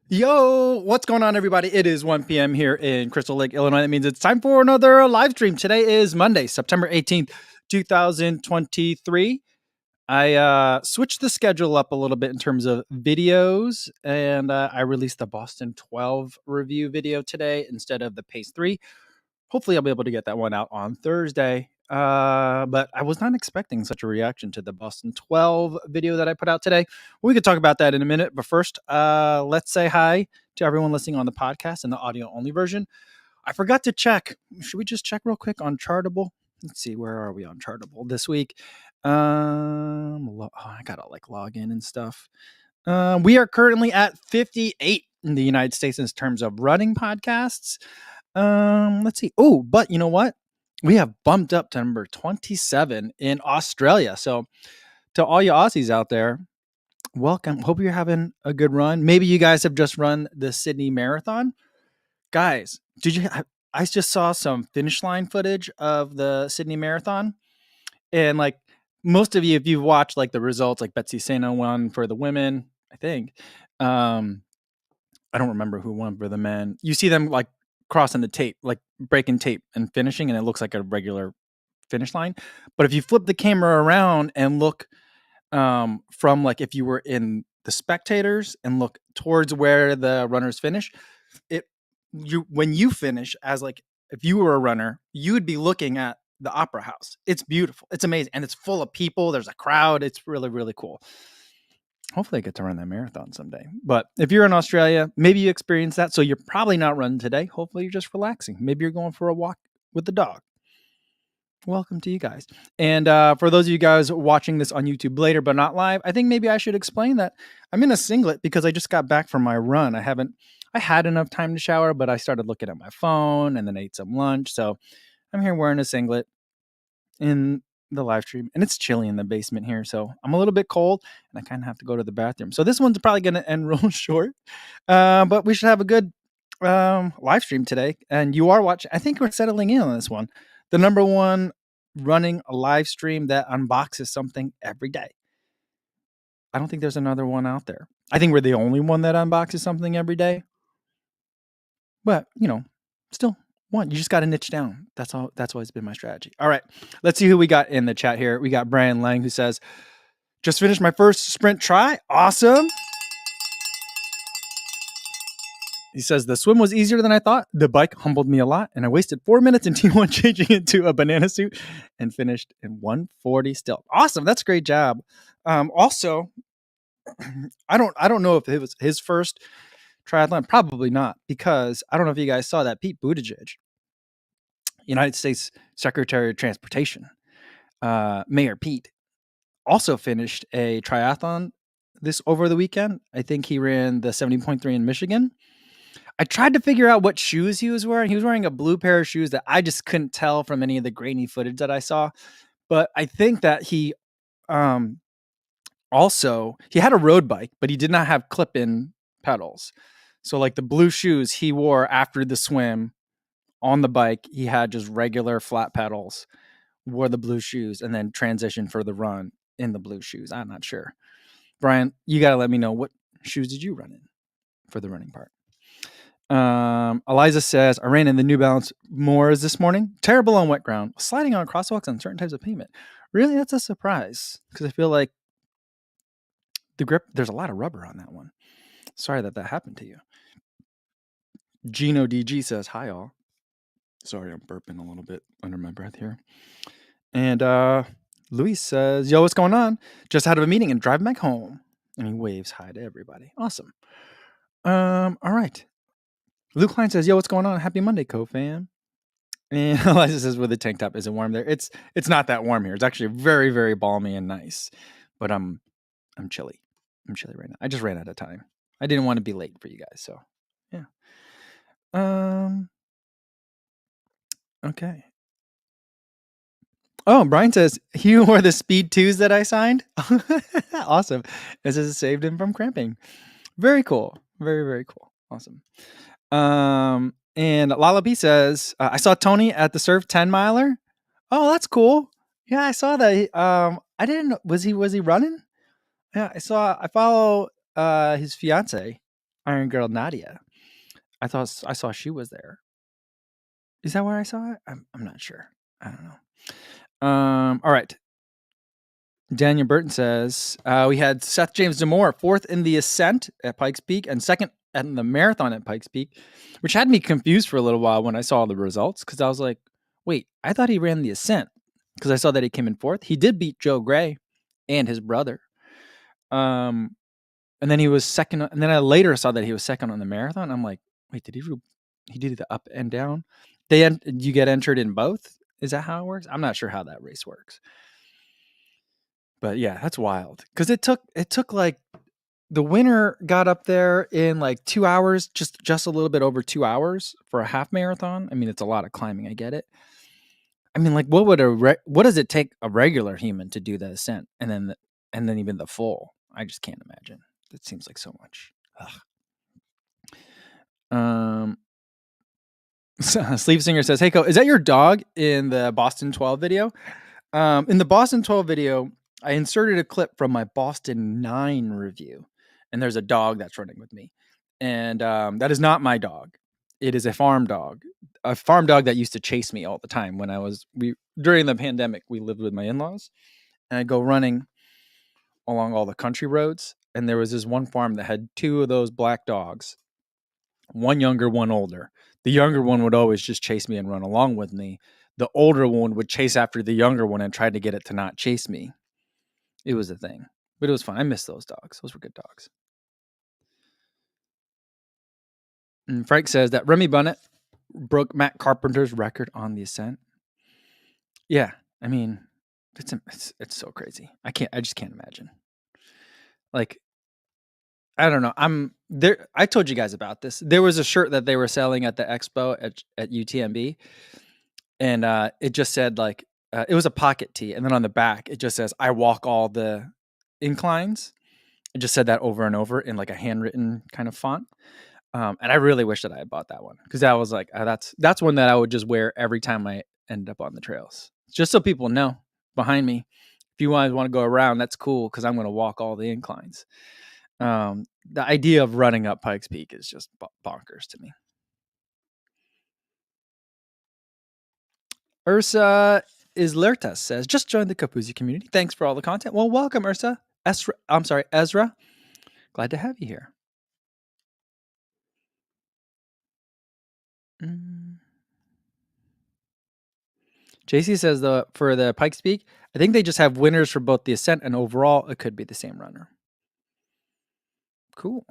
Yo, what's going on, everybody? It is 1 p.m. here in Crystal Lake, Illinois. That means it's time for another live stream. Today is Monday, September 18th, 2023. I switched the schedule up a little bit in terms of videos, and I released the Boston 12 review video today instead of the Pace 3. Hopefully, I'll be able to get that one out on Thursday. But I was not expecting such a reaction to the Boston 12 video that I put out today. We could talk about that in a minute. But first, let's say hi to everyone listening on the podcast and the audio only version. I forgot to check. Should we just check real quick on Chartable? Let's see, where are we on Chartable this week? I gotta log in and stuff. We are currently at 58 in the United States in terms of running podcasts. Let's see. Oh, but you know what? We have bumped up to number 27 in Australia. So to all you Aussies out there, welcome. Hope you're having a good run. Maybe you guys have just run the Sydney Marathon. Guys, I just saw some finish line footage of the Sydney Marathon. And most of you, if you've watched the results, like Betsy Sena won for the women, I think. I don't remember who won for the men. You see them crossing the tape, breaking tape and finishing, and it looks like a regular finish line. But if you flip the camera around and look from if you were in the spectators and look towards where the runners finish, when you finish as if you were a runner, you would be looking at the Opera House. It's beautiful. It's amazing. And it's full of people. There's a crowd. It's really, really cool. Hopefully I get to run that marathon someday. But if you're in Australia, maybe you experience that. So you're probably not running today. Hopefully you're just relaxing. Maybe you're going for a walk with the dog. Welcome to you guys. And for those of you guys watching this on YouTube later, but not live, I think maybe I should explain that I'm in a singlet because I just got back from my run. I had enough time to shower, but I started looking at my phone and then ate some lunch. So I'm here wearing a singlet in the live stream, and it's chilly in the basement here, so I'm a little bit cold and I kind of have to go to the bathroom. So this one's probably going to end real short, but we should have a good live stream today. And you are watching. I think we're settling in on this one, the number one running a live stream that unboxes something every day. I don't think there's another one out there. I think we're the only one that unboxes something every day, but still one. You just got to niche down. That's all. That's always been my strategy. All right, let's see who we got in the chat here. We got Brian Lang, who says, just finished my first sprint try. Awesome. He says, the swim was easier than I thought. The bike humbled me a lot, and I wasted 4 minutes in T1 changing into a banana suit and finished in 1:40 still. Awesome. That's a great job. Also, I don't know if it was his first triathlon. Probably not, because I don't know if you guys saw that Pete Buttigieg, United States Secretary of Transportation, Mayor Pete, also finished a triathlon over the weekend. I think he ran the 70.3 in Michigan. I tried to figure out what shoes he was wearing. He was wearing a blue pair of shoes that I just couldn't tell from any of the grainy footage that I saw. But I think that he also had a road bike, but he did not have clip-in pedals. So the blue shoes he wore after the swim on the bike, he had just regular flat pedals, wore the blue shoes, and then transitioned for the run in the blue shoes. I'm not sure. Brian, you got to let me know, what shoes did you run in for the running part? Eliza says, I ran in the New Balance Moors this morning. Terrible on wet ground. Sliding on crosswalks on certain types of pavement. Really, that's a surprise, because I feel like the grip, there's a lot of rubber on that one. Sorry that happened to you. Gino DG says, hi all. Sorry, I'm burping a little bit under my breath here. And Luis says, yo, what's going on? Just out of a meeting and driving back home. And he waves hi to everybody. Awesome. All right. Luke Klein says, yo, what's going on? Happy Monday, co-fam. And Eliza says, with the tank top, is it warm there? It's not that warm here. It's actually very, very balmy and nice. But I'm chilly. I'm chilly right now. I just ran out of time. I didn't want to be late for you guys, so yeah. Okay. Oh, Brian says he wore the Speed 2s that I signed. Awesome. This has saved him from cramping. Very cool. Very, very cool. Awesome. And Lala B says, I saw Tony at the Surf 10 miler. Oh, that's cool. Yeah, I saw that. I didn't know, was he running? Yeah, I follow his fiance Iron Girl Nadia. I saw she was there. Is that where I saw it? I'm not sure. I don't know. All right. Daniel Burton says we had Seth James Damore 4th in the ascent at Pikes Peak and 2nd in the marathon at Pikes Peak, which had me confused for a little while when I saw the results because I was like, wait, I thought he ran the ascent because I saw that he came in 4th. He did beat Joe Gray and his brother. And then he was 2nd, and then I later saw that he was 2nd on the marathon. I'm like, wait, did he did the up and down? You get entered in both? Is that how it works? I'm not sure how that race works. But yeah, that's wild. Because it took like the winner got up there in like 2 hours, just a little bit over 2 hours for a half marathon. I mean, it's a lot of climbing. I get it. I mean, like, what does it take a regular human to do the ascent and then even the full? I just can't imagine. It seems like so much. Sleep Singer says, "Hey, Co, is that your dog in the Boston 12 video?" In the Boston 12 video, I inserted a clip from my Boston 9 review, and there's a dog that's running with me, and that is not my dog. It is a farm dog that used to chase me all the time when during the pandemic. We lived with my in-laws, and I'd go running along all the country roads, and there was this one farm that had 2 of those black dogs, one younger, one older. The younger one would always just chase me and run along with me. The older one would chase after the younger one and try to get it to not chase me. It was a thing, but it was fun. I miss those dogs. Those were good dogs. And Frank says that Remy Bunnett broke Matt Carpenter's record on the ascent. Yeah, I mean, it's so crazy. I just can't imagine. Like, I don't know. I'm there. I told you guys about this. There was a shirt that they were selling at the expo at UTMB, and it just said like it was a pocket tee, and then on the back it just says "I walk all the inclines." It just said that over and over in like a handwritten kind of font. And I really wish that I had bought that one because that was like that's one that I would just wear every time I end up on the trails, just so people know behind me. If you guys want to go around, that's cool because I'm going to walk all the inclines. The idea of running up Pikes Peak is just bonkers to me. Ursa Islertas says, just joined the Kapuzi community. Thanks for all the content. Well, welcome, Ursa. Ezra. Glad to have you here. JC says, for the Pikes Peak, I think they just have winners for both the ascent and overall. It could be the same runner. Cool.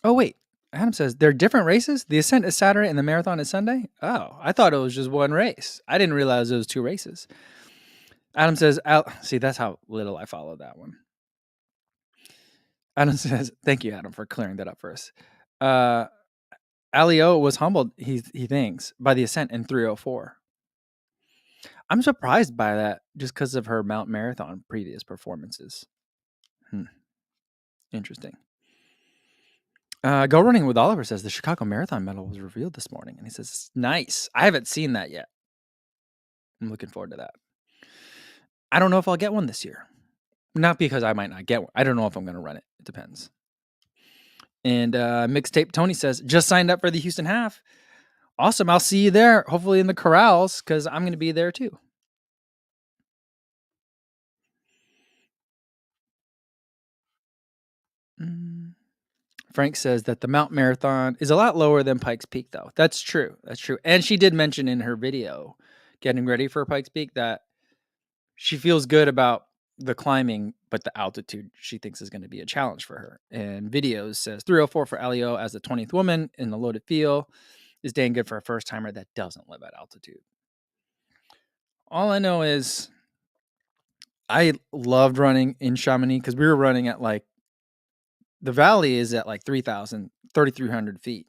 Oh, wait. Adam says, they're different races? The ascent is Saturday and the marathon is Sunday? Oh, I thought it was just one race. I didn't realize it was 2 races. Adam says, see, that's how little I follow that one. Adam says, thank you, Adam, for clearing that up for us. Alio was humbled, he thinks, by the ascent in 3:04. I'm surprised by that just because of her Mount Marathon previous performances. Interesting. Go Running with Oliver says the Chicago Marathon medal was revealed this morning, and he says, nice. I haven't seen that yet. I'm looking forward to that. I don't know if I'll get one this year. Not because I might not get one. I don't know if I'm going to run it. It depends. And Mixtape Tony says, just signed up for the Houston Half. Awesome. I'll see you there, hopefully in the corrals, because I'm going to be there too. Frank says that the Mount Marathon is a lot lower than Pikes Peak, though. That's true. That's true. And she did mention in her video, getting ready for Pikes Peak, that she feels good about the climbing, but the altitude she thinks is going to be a challenge for her. And videos says 3:04 for Alio as the 20th woman in the loaded field is dang good for a first timer that doesn't live at altitude. All I know is I loved running in Chamonix because we were running at like, the valley is at like 3,300 feet.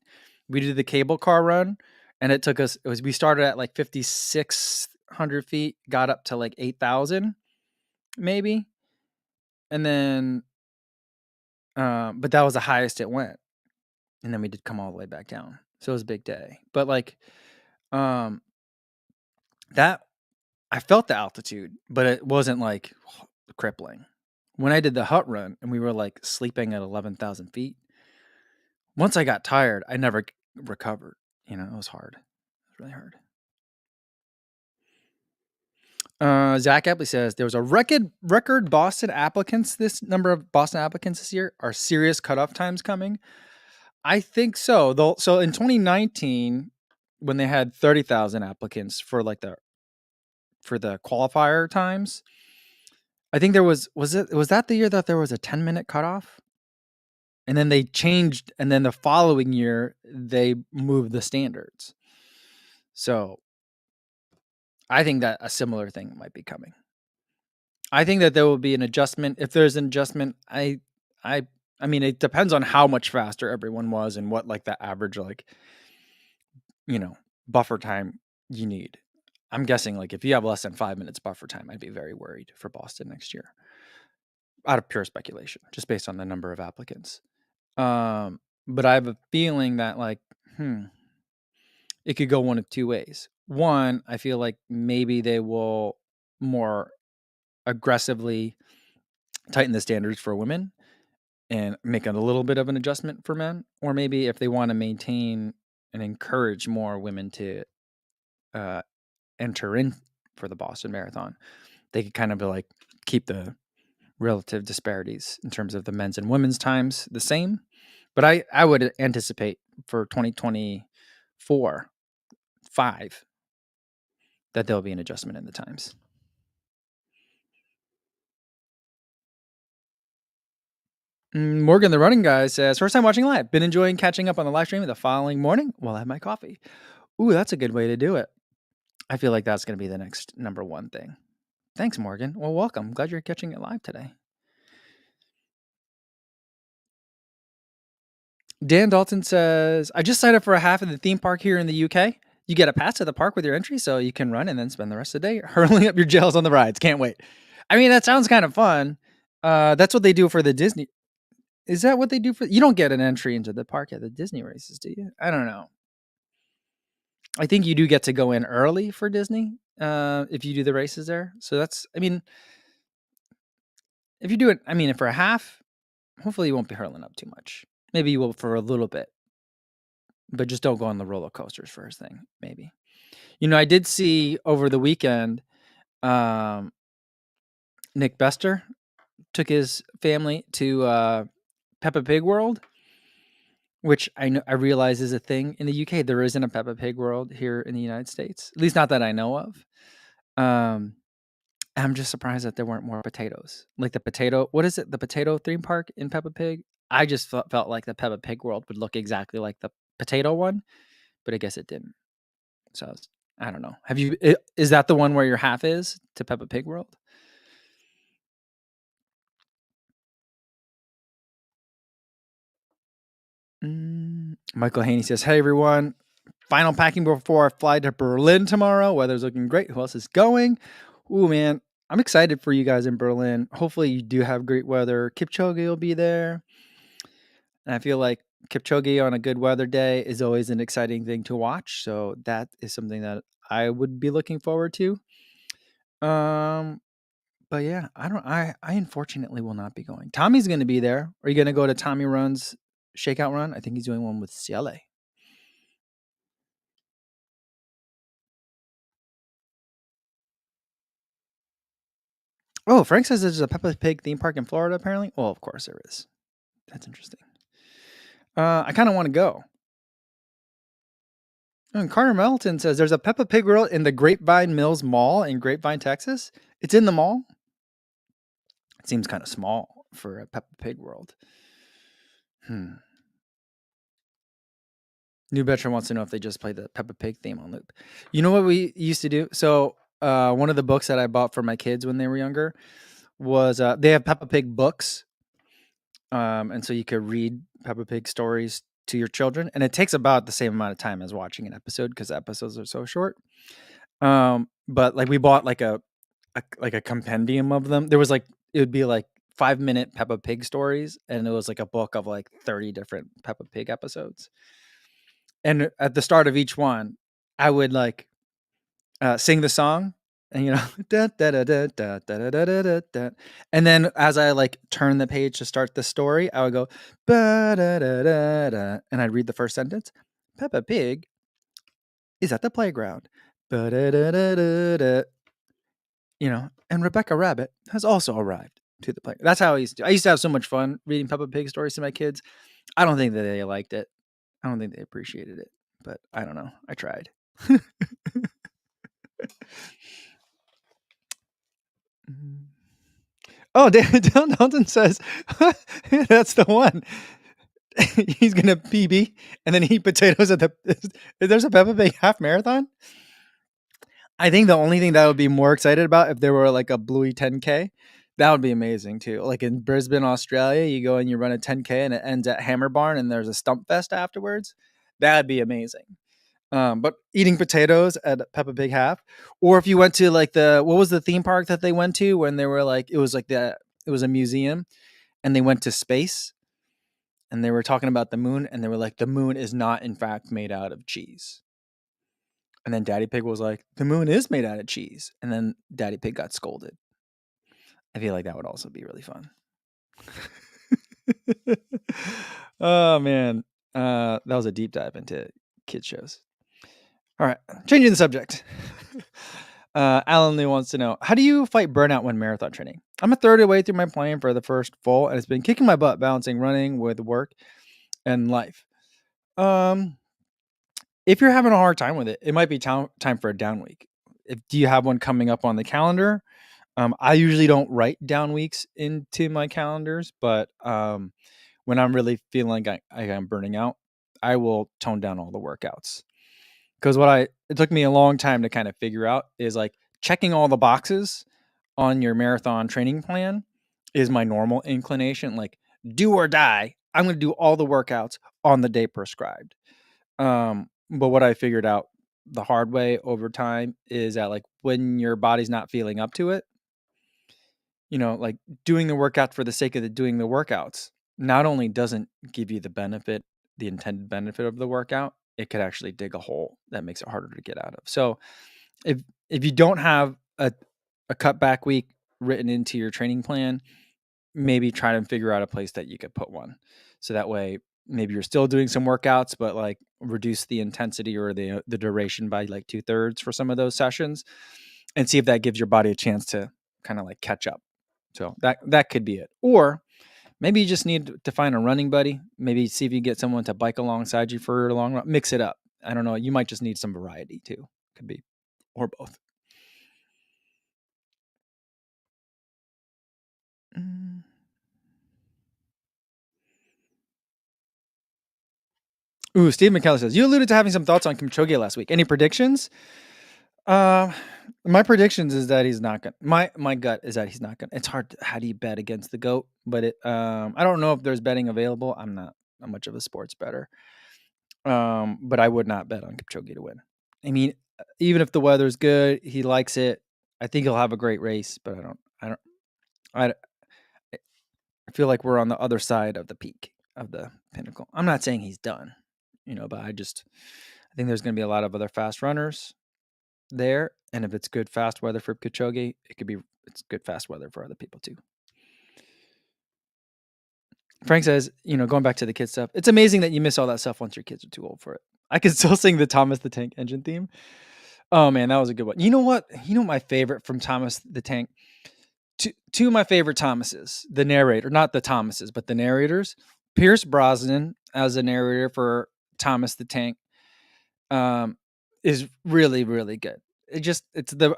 We did the cable car run, and it took us, we started at like 5,600 feet, got up to like 8,000 maybe. And then, but that was the highest it went. And then we did come all the way back down. So it was a big day. But like, that, I felt the altitude, but it wasn't like crippling. When I did the hut run and we were like sleeping at 11,000 feet, once I got tired, I never recovered. You know, it was hard. It was really hard. Zach Epley says there was a record Boston applicants. This number of Boston applicants this year. Are serious cutoff times coming? I think so. Though, so in 2019, when they had 30,000 applicants for like the qualifier times, I think there was that the year that there was a 10-minute cutoff, and then they changed, and then the following year they moved the standards. So I think that a similar thing might be coming. I think that there will be an adjustment. If there's an adjustment, I mean, it depends on how much faster everyone was and what like the average like, buffer time you need. I'm guessing like if you have less than 5 minutes buffer time, I'd be very worried for Boston next year. Out of pure speculation, just based on the number of applicants. But I have a feeling that like, it could go one of two ways. One, I feel like maybe they will more aggressively tighten the standards for women and make it a little bit of an adjustment for men. Or maybe if they want to maintain and encourage more women to enter in for the Boston Marathon, they could kind of like keep the relative disparities in terms of the men's and women's times the same. But I would anticipate for 2024, 5, that there'll be an adjustment in the times. Morgan, the running guy, says, first time watching live. Been enjoying catching up on the live stream the following morning while I have my coffee. Ooh, that's a good way to do it. I feel like that's going to be the next number one thing. Thanks, Morgan. Well, welcome. Glad you're catching it live today. Dan Dalton says, I just signed up for a half of the theme park here in the UK. You get a pass to the park with your entry, so you can run and then spend the rest of the day hurling up your gels on the rides. Can't wait. I mean, that sounds kind of fun. That's what they do for the Disney. Is that what they do for? You don't get an entry into the park at the Disney races, do you? I don't know. I think you do get to go in early for Disney if you do the races there. So that's, I mean, if you do it, I mean, for a half, hopefully you won't be hurling up too much. Maybe you will for a little bit, but just don't go on the roller coasters first thing, maybe. I did see over the weekend, Nick Bester took his family to Peppa Pig World, which I realize is a thing in the UK. There isn't a Peppa Pig World here in the United States, at least not that I know of. I'm just surprised that there weren't more potatoes. Like the potato theme park in Peppa Pig? I just felt like the Peppa Pig World would look exactly like the potato one, but I guess it didn't. So I don't know. Is that the one where your half is to Peppa Pig World? Michael Haney says, hey, everyone. Final packing before I fly to Berlin tomorrow. Weather's looking great. Who else is going? Ooh, man. I'm excited for you guys in Berlin. Hopefully you do have great weather. Kipchoge will be there. And I feel like Kipchoge on a good weather day is always an exciting thing to watch. So that is something that I would be looking forward to. But yeah, I unfortunately will not be going. Tommy's going to be there. Are you going to go to Tommy Run's shakeout run? I think he's doing one with CLA. Oh, Frank says there's a Peppa Pig theme park in Florida, apparently. Well, of course there is. That's interesting. I kind of want to go. And Carter Melton says there's a Peppa Pig World in the Grapevine Mills Mall in Grapevine, Texas. It's in the mall. It seems kind of small for a Peppa Pig World. New Betcher wants to know if they just play the Peppa Pig theme on loop. You know what we used to do? So one of the books that I bought for my kids when they were younger was they have Peppa Pig books. And so you could read Peppa Pig stories to your children. And it takes about the same amount of time as watching an episode because episodes are so short. But like we bought like a compendium of them. There was like, it would be like 5-minute Peppa Pig stories. And it was like a book of like 30 different Peppa Pig episodes. And at the start of each one, I would like sing the song and and then as I like turn the page to start the story, I would go ba-da-da-da-da, and I'd read the first sentence. Peppa Pig is at the playground. Ba-da-da-da-da-da. And Rebecca Rabbit has also arrived to the playground. That's how I used to. I used to have so much fun reading Peppa Pig stories to my kids. I don't think that they liked it. I don't think they appreciated it, but I don't know. I tried. Oh, Dan Dalton says that's the one. He's gonna PB and then eat potatoes at the. There's a Peppa Pig half marathon. I think the only thing that I would be more excited about if there were like a Bluey 10K, that would be amazing too. Like in Brisbane, Australia, you go and you run a 10K and it ends at Hammer Barn and there's a stump fest afterwards. That'd be amazing. But eating potatoes at Peppa Pig half, or if you went to like what was the theme park that they went to when they were like, it was a museum and they went to space and they were talking about the moon and they were like, the moon is not in fact made out of cheese. And then Daddy Pig was like, the moon is made out of cheese. And then Daddy Pig got scolded. I feel like that would also be really fun. Oh, man. That was a deep dive into kid shows. All right. Changing the subject. Alan Lee wants to know, how do you fight burnout when marathon training? I'm a third of the way through my plan for the first full, and it's been kicking my butt balancing running with work and life. If you're having a hard time with it, it might be time for a down week. Do you have one coming up on the calendar? I usually don't write down weeks into my calendars, but when I'm really feeling like I'm burning out, I will tone down all the workouts. Because it took me a long time to kind of figure out is like checking all the boxes on your marathon training plan is my normal inclination. Like do or die, I'm going to do all the workouts on the day prescribed. But what I figured out the hard way over time is that like when your body's not feeling up to it, like doing the workout for the sake of doing the workouts not only doesn't give you the intended benefit of the workout, it could actually dig a hole that makes it harder to get out of. So if you don't have a cutback week written into your training plan, maybe try to figure out a place that you could put one. So that way, maybe you're still doing some workouts, but like reduce the intensity or the duration by like 2/3 for some of those sessions, and see if that gives your body a chance to kind of like catch up. So that could be it. Or maybe you just need to find a running buddy. Maybe see if you get someone to bike alongside you for a long run. Mix it up. I don't know. You might just need some variety too. Could be, or both. Ooh, Steve McKellar says, you alluded to having some thoughts on Kipchoge last week. Any predictions? My predictions is that he's not gonna. My gut is that he's not gonna. It's hard. How do you bet against the GOAT? But I don't know if there's betting available. I'm not much of a sports bettor. But I would not bet on Kipchoge to win. I mean, even if the weather's good, he likes it. I think he'll have a great race, but I feel like we're on the other side of the peak of the pinnacle. I'm not saying he's done, but I think there's going to be a lot of other fast runners there, and if it's good fast weather for Kipchoge, it's good fast weather for other people too. Frank says, going back to the kid stuff, it's amazing that you miss all that stuff once your kids are too old for it. I can still sing the Thomas the Tank Engine theme. Oh man, that was a good one. You know what? My favorite from Thomas the Tank. Two of my favorite Thomases, the narrator, not the Thomases, but the narrators. Pierce Brosnan as a narrator for Thomas the Tank is really, really good.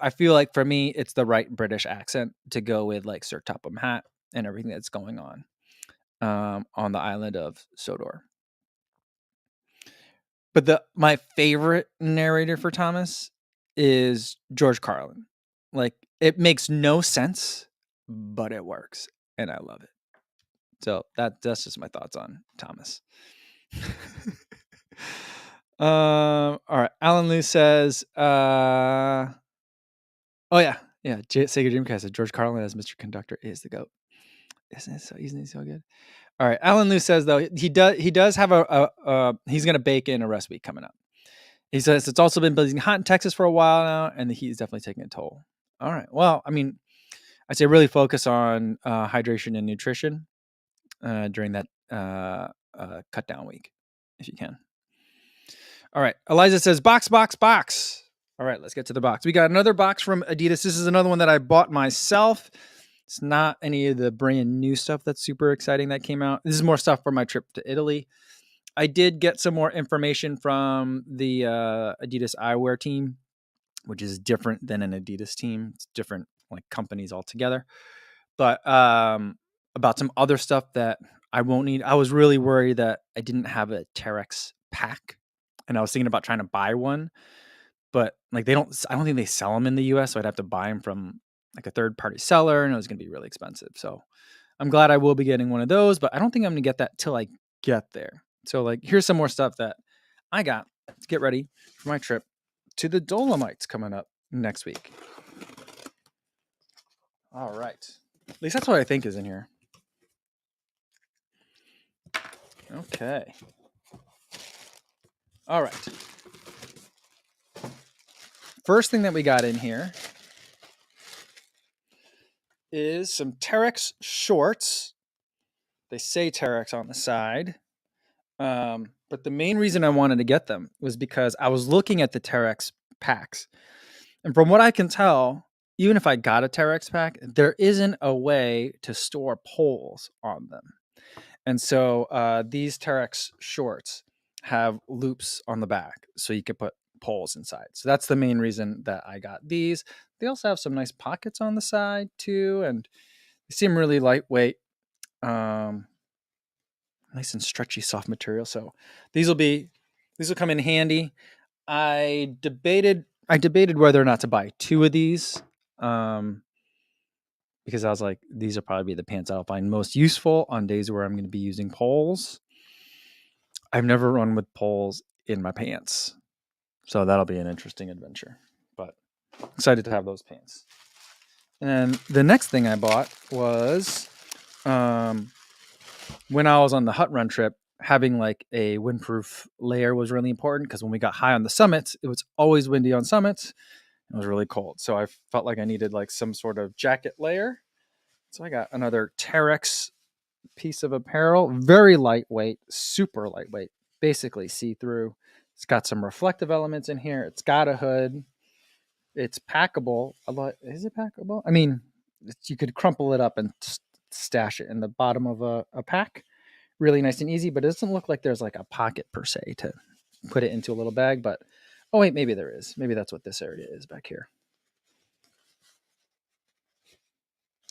I feel like for me, it's the right British accent to go with like Sir Topham Hatt and everything that's going on the island of Sodor. But my favorite narrator for Thomas is George Carlin. Like it makes no sense, but it works, and I love it. So that's just my thoughts on Thomas. All right. Alan Lou says, oh yeah. Sega Dreamcast said George Carlin as Mr. Conductor is the GOAT. Isn't he so good? All right. Alan Lou says though he does have he's gonna bake in a rest week coming up. He says it's also been blazing hot in Texas for a while now, and the heat is definitely taking a toll. All right. Well, I mean, I'd say really focus on hydration and nutrition during that cut down week, if you can. All right. Eliza says, box, box, box. All right, let's get to the box. We got another box from Adidas. This is another one that I bought myself. It's not any of the brand new stuff that's super exciting that came out. This is more stuff for my trip to Italy. I did get some more information from the Adidas eyewear team, which is different than an Adidas team. It's different like companies altogether. But about some other stuff that I won't need. I was really worried that I didn't have a Terex pack, and I was thinking about trying to buy one, but like I don't think they sell them in the US, so I'd have to buy them from like a third party seller, and it was going to be really expensive. So I'm glad I will be getting one of those, but I don't think I'm going to get that till I get there. So like here's some more stuff that I got to get ready for my trip to the Dolomites coming up next week. All right. At least that's what I think is in here. Okay. All right. First thing that we got in here is some Terex shorts. They say Terex on the side. But the main reason I wanted to get them was because I was looking at the Terex packs. And from what I can tell, even if I got a Terex pack, there isn't a way to store poles on them. And so these Terex shorts have loops on the back so you could put poles inside. So that's the main reason that I got these. They also have some nice pockets on the side too, and they seem really lightweight. Nice and stretchy, soft material. So these will come in handy. I debated whether or not to buy two of these. Because I was like, these will probably be the pants I'll find most useful on days where I'm going to be using poles. I've never run with poles in my pants, so that'll be an interesting adventure. But excited to have those pants. And the next thing I bought was when I was on the hut run trip, having like a windproof layer was really important because when we got high on the summits, it was always windy on summits. It was really cold. So I felt like I needed like some sort of jacket layer. So I got another Terex piece of apparel, very lightweight, super lightweight, basically see-through. It's got some reflective elements in here. It's got a hood. It's packable. Is it packable? I mean, you could crumple it up and stash it in the bottom of a pack. Really nice and easy, but it doesn't look like there's like a pocket per se to put it into a little bag. But oh wait, maybe there is. Maybe that's what this area is back here.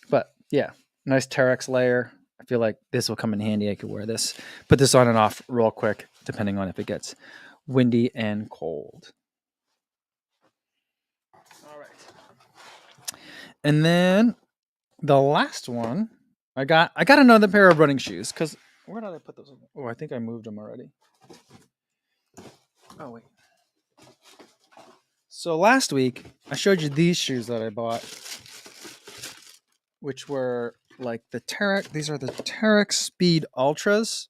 But yeah, nice Terex layer. I feel like this will come in handy. I could wear this, put this on and off real quick, depending on if it gets windy and cold. All right. And then the last one, I got another pair of running shoes because where did I put those? Oh, I think I moved them already. Oh, wait. So last week, I showed you these shoes that I bought, which were like the Terex. These are the Terex Speed Ultras,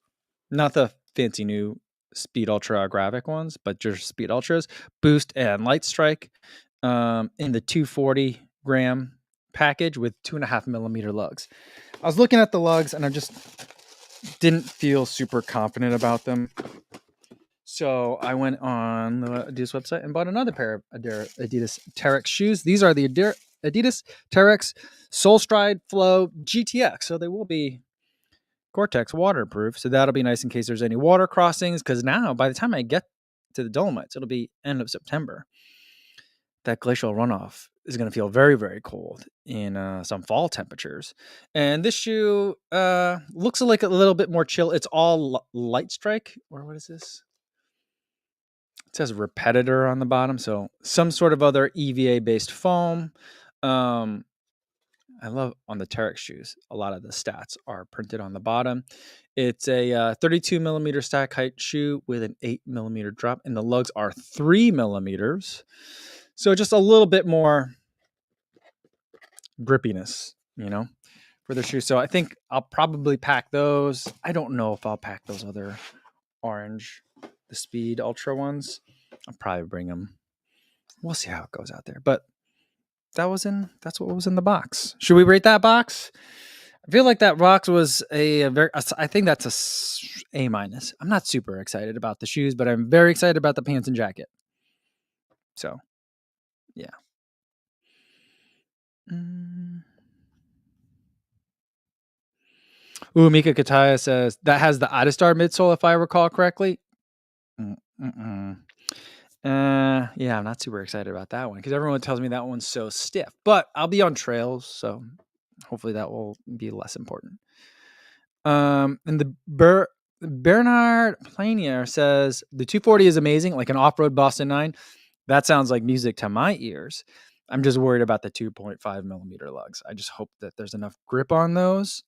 not the fancy new Speed Ultra graphic ones, but just Speed Ultras, Boost and Light Strike, in the 240 gram package with 2.5 millimeter lugs. I was looking at the lugs and I just didn't feel super confident about them. So I went on the Adidas website and bought another pair of Adidas Terex shoes. These are the Adidas Terex Soulstride Flow GTX. So they will be Gore-Tex waterproof. So that'll be nice in case there's any water crossings. Because now, by the time I get to the Dolomites, it'll be end of September. That glacial runoff is going to feel very, very cold in some fall temperatures. And this shoe looks like a little bit more chill. It's all light strike. Or what is this? It says Repetitor on the bottom. So some sort of other EVA-based foam. I love on the Terex shoes, a lot of the stats are printed on the bottom. It's a 32 millimeter stack height shoe with an 8 millimeter drop, and the lugs are 3 millimeters. So just a little bit more grippiness, for the shoe. So I think I'll probably pack those. I don't know if I'll pack those other orange, the Speed Ultra ones. I'll probably bring them. We'll see how it goes out there. But that's what was in the box. Should we rate that box? I feel like that box was I think that's A minus. I'm not super excited about the shoes, but I'm very excited about the pants and jacket. So, yeah. Ooh, Mika Kataya says that has the Adistar midsole, if I recall correctly. Yeah, I'm not super excited about that one because everyone tells me that one's so stiff. But I'll be on trails, so hopefully that will be less important. And the Bernard Planier says the 240 is amazing, like an off-road Boston 9. That sounds like music to my ears. I'm just worried about the 2.5 millimeter lugs. I just hope that there's enough grip on those.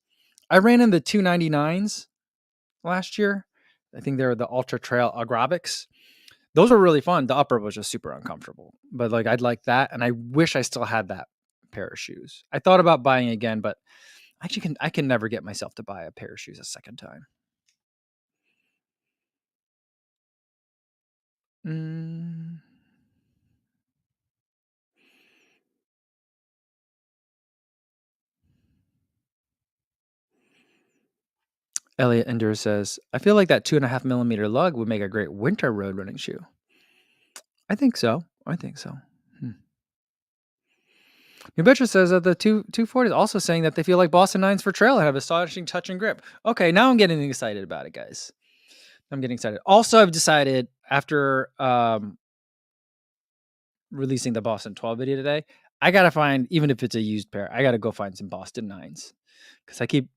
I ran in the 299s last year. I think they're the Ultra Trail Agravics. Those were really fun. The upper was just super uncomfortable, but like I'd like that, and I wish I still had that pair of shoes. I thought about buying again, but I can never get myself to buy a pair of shoes a second time. Elliot Ender says, I feel like that 2.5 millimeter lug would make a great winter road running shoe. I think so. New Betcher says that the 240 is also saying that they feel like Boston 9s for trail and have astonishing touch and grip. Okay, now I'm getting excited about it, guys. I'm getting excited. Also, I've decided after releasing the Boston 12 video today, I gotta find, even if it's a used pair, I gotta go find some Boston 9s because I keep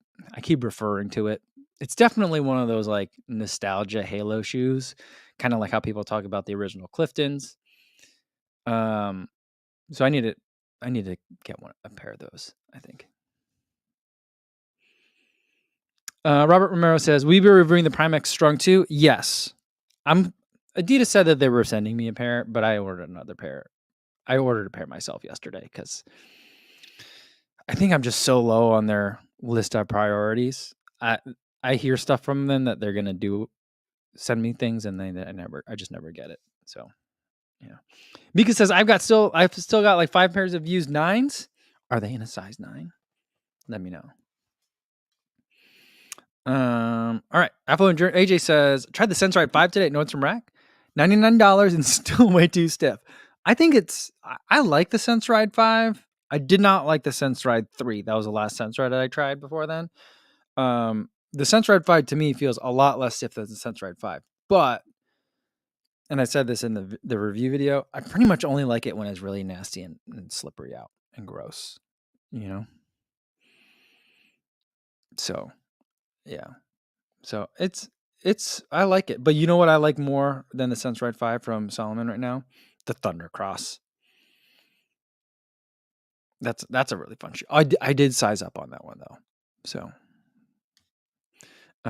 referring to it. It's definitely one of those like nostalgia halo shoes, kind of like how people talk about the original Cliftons. So I need to get a pair of those, I think. Robert Romero says, "Will you be reviewing the Prime X Strung 2? Yes. Adidas said that they were sending me a pair, but I ordered another pair. I ordered a pair myself yesterday because I think I'm just so low on their list of priorities. I hear stuff from them that they're gonna send me things, and I just never get it. So yeah. Mika says I've still got like 5 pairs of used 9s. Are they in a size 9? Let me know. All right. Apple and AJ says, tried the SenseRide 5 today at Nordstrom Rack. $99 and still way too stiff. I think I like the SenseRide 5. I did not like the SenseRide 3. That was the last SenseRide that I tried before then. The SenseRide 5 to me feels a lot less stiff than the SenseRide 5. But, and I said this in the review video, I pretty much only like it when it's really nasty and slippery out and gross, you know? So, yeah. So I like it. But you know what I like more than the SenseRide 5 from Solomon right now? The Thunder Cross. That's a really fun shoe. I did size up on that one though. So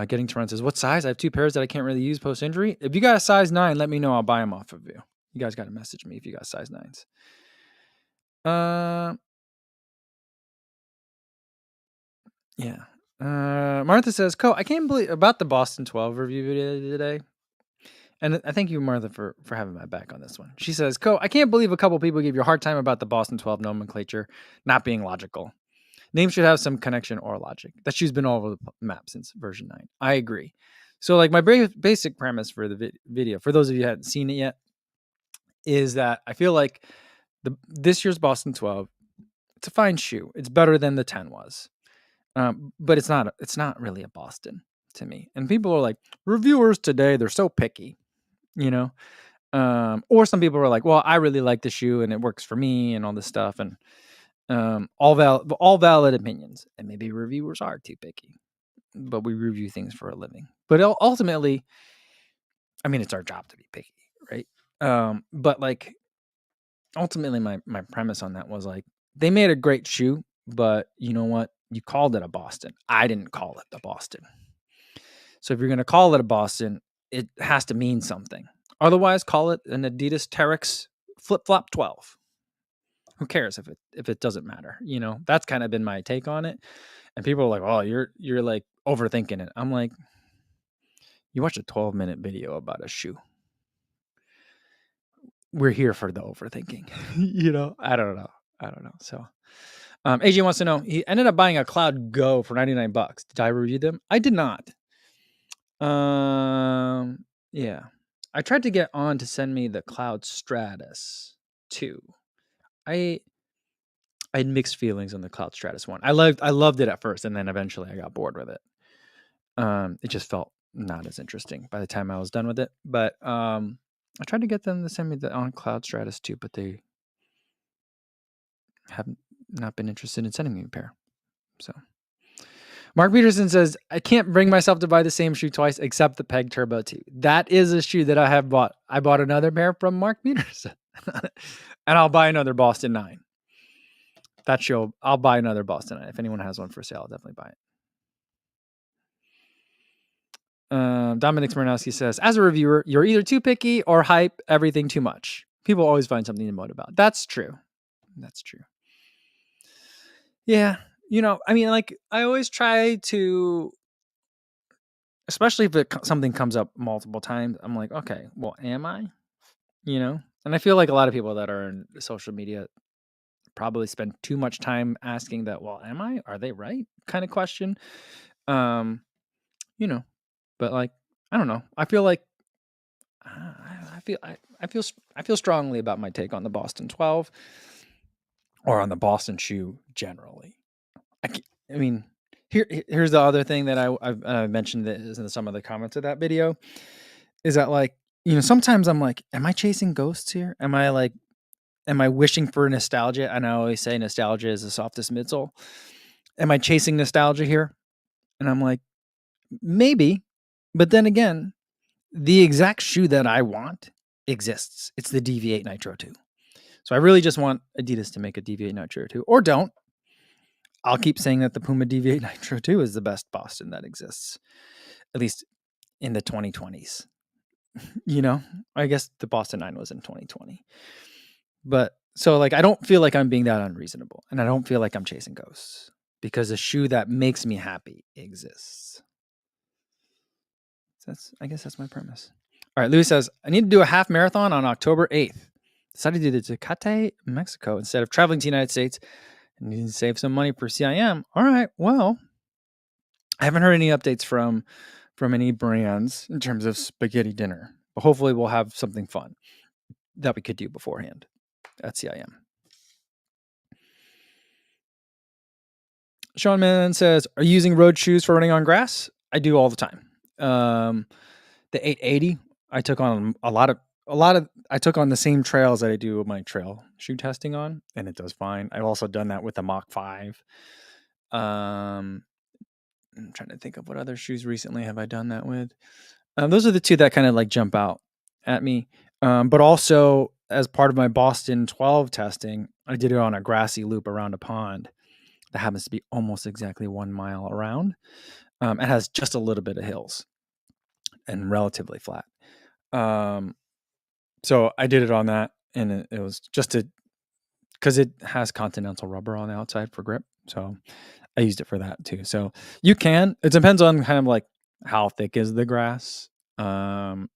Getting to Run says, what size? I have 2 pairs that I can't really use post injury. If you got a size 9, let me know. I'll buy them off of you. You guys got to message me if you got size 9s. Yeah. Martha says, I can't believe about the Boston 12 review video today. And I thank you, Martha, for having my back on this one. She says, I can't believe a couple people give you a hard time about the Boston 12 nomenclature not being logical. Names should have some connection or logic. That shoe's been all over the map since version 9. I agree. So like my basic premise for the video, for those of you who hadn't seen it yet, is that I feel like this year's Boston 12, it's a fine shoe. It's better than the 10 was. But it's not really a Boston to me. And people are like, reviewers today, they're so picky, you know? Or some people are like, well, I really like the shoe and it works for me and all this stuff. And all valid opinions. And maybe reviewers are too picky, but we review things for a living. But ultimately, I mean, it's our job to be picky, right? But like, ultimately, my premise on that was like, they made a great shoe, but you know what? You called it a Boston. I didn't call it the Boston. So if you're going to call it a Boston, it has to mean something. Otherwise, call it an Adidas Terex Flip Flop 12. Who cares if it doesn't matter? You know, that's kind of been my take on it. And people are like, "Oh, you're like overthinking it." I'm like, you watch a 12-minute video about a shoe. We're here for the overthinking. You know, I don't know. I don't know. So, AJ wants to know, he ended up buying a Cloud Go for $99. Did I review them? I did not. Yeah. I tried to get on to send me the Cloud Stratus too. I had mixed feelings on the Cloud Stratus one. I loved it at first, and then eventually I got bored with it. It just felt not as interesting by the time I was done with it. But I tried to get them to send me the on Cloud Stratus too, but they have not been interested in sending me a pair. So Mark Peterson says, I can't bring myself to buy the same shoe twice except the Peg Turbo 2. That is a shoe that I have bought. I bought another pair from Mark Peterson. And I'll buy another Boston 9. That show, I'll buy another Boston 9. If anyone has one for sale, I'll definitely buy it. Dominic Smirnowski says, as a reviewer, you're either too picky or hype everything too much. People always find something to moan about. That's true. That's true. Yeah. I mean, like, I always try to, especially if something comes up multiple times, I'm like, okay, well, am I? And I feel like a lot of people that are in social media probably spend too much time asking that, well, am I? Are they right? Kind of question. But like, I don't know. I feel like I feel strongly about my take on the Boston 12 or on the Boston shoe generally. I mean, here's the other thing that I mentioned that is in some of the comments of that video is that, like, sometimes I'm like, am I chasing ghosts here? Am I wishing for nostalgia? And I always say nostalgia is the softest midsole. Am I chasing nostalgia here? And I'm like, maybe. But then again, the exact shoe that I want exists. It's the DV8 Nitro 2. So I really just want Adidas to make a DV8 Nitro 2, or don't. I'll keep saying that the Puma DV8 Nitro 2 is the best Boston that exists, at least in the 2020s. I guess the Boston 9 was in 2020. But so, like, I don't feel like I'm being that unreasonable, and I don't feel like I'm chasing ghosts because a shoe that makes me happy exists. I guess that's my premise. All right, Louis says, I need to do a half marathon on October 8th. Decided to do the Tecate, Mexico, instead of traveling to the United States. I need to save some money for CIM. All right, well, I haven't heard any updates from any brands in terms of spaghetti dinner, but hopefully we'll have something fun that we could do beforehand at CIM. Sean Mann says, are you using road shoes for running on grass? I do all the time. The 880, I took on I took on the same trails that I do my trail shoe testing on, and it does fine. I've also done that with the Mach 5. I'm trying to think of what other shoes recently have I done that with. Those are the two that kind of like jump out at me. But also as part of my Boston 12 testing, I did it on a grassy loop around a pond that happens to be almost exactly 1 mile around. It has just a little bit of hills and relatively flat. So I did it on that, and it was just because it has Continental rubber on the outside for grip. So I used it for that too. So it depends on kind of like how thick is the grass, and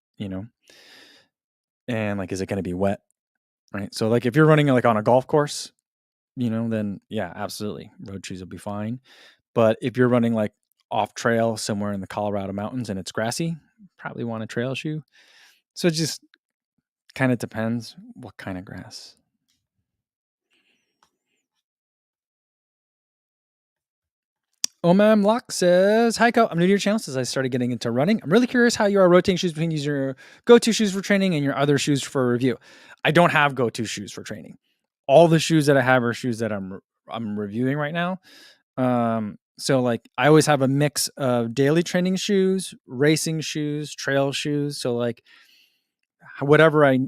like, is it going to be wet? Right. So like if you're running like on a golf course, then yeah, absolutely. Road shoes will be fine. But if you're running like off trail somewhere in the Colorado mountains and it's grassy, probably want a trail shoe. So it just kind of depends what kind of grass. Omam Lock says, hi, Co. I'm new to your channel since I started getting into running. I'm really curious how you are rotating shoes between using your go-to shoes for training and your other shoes for review. I don't have go-to shoes for training. All the shoes that I have are shoes that I'm reviewing right now. So like I always have a mix of daily training shoes, racing shoes, trail shoes. So like whatever I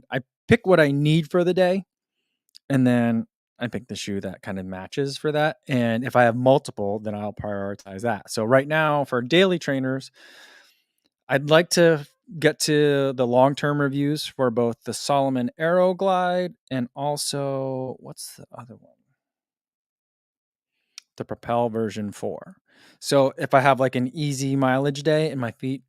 pick what I need for the day, and then I pick the shoe that kind of matches for that. And if I have multiple, then I'll prioritize that. So right now for daily trainers, I'd like to get to the long-term reviews for both the Solomon Aero Glide and also, what's the other one? The Propel version 4. So if I have like an easy mileage day and my feet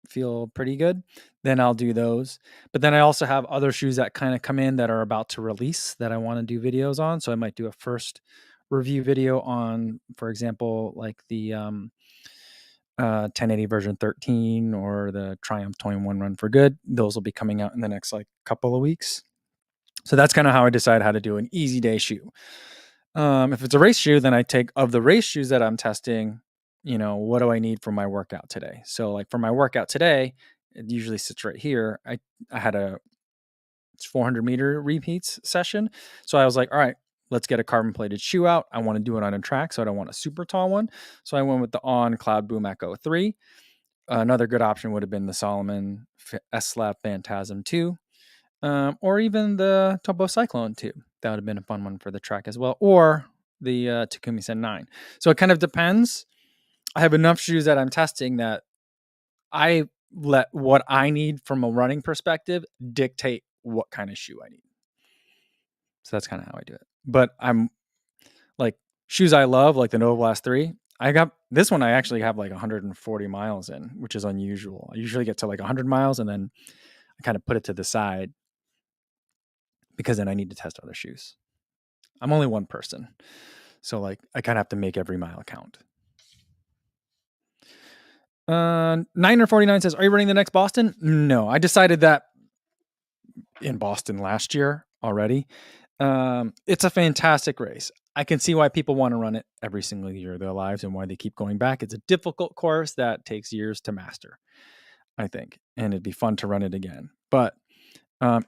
feel pretty good, then I'll do those. But then I also have other shoes that kind of come in that are about to release that I want to do videos on. So I might do a first review video on, for example, like the 1080 version 13 or the Triumph 21 Run for Good. Those will be coming out in the next like couple of weeks. So that's kind of how I decide how to do an easy day shoe. If it's a race shoe, then I take of the race shoes that I'm testing, what do I need for my workout today? So like for my workout today, it usually sits right here. I had it's 400 meter repeats session. So I was like, all right, let's get a carbon plated shoe out. I want to do it on a track, so I don't want a super tall one. So I went with the On Cloud Boom Echo 3. Another good option would have been the Solomon S-Slap Phantasm 2. Or even the Topo Cyclone 2. That would have been a fun one for the track as well. Or the Takumi Sen 9. So it kind of depends. I have enough shoes that I'm testing that I let what I need from a running perspective dictate what kind of shoe I need. So that's kind of how I do it. But I'm like shoes I love, like the Nova Blast 3. I got this one. I actually have like 140 miles in, which is unusual. I usually get to like 100 miles and then I kind of put it to the side because then I need to test other shoes. I'm only one person. So like I kind of have to make every mile count. 949 says, are you running the next Boston? No, I decided that in Boston last year already. It's a fantastic race. I can see why people want to run it every single year of their lives and why they keep going back. It's a difficult course that takes years to master, I think, and it'd be fun to run it again. But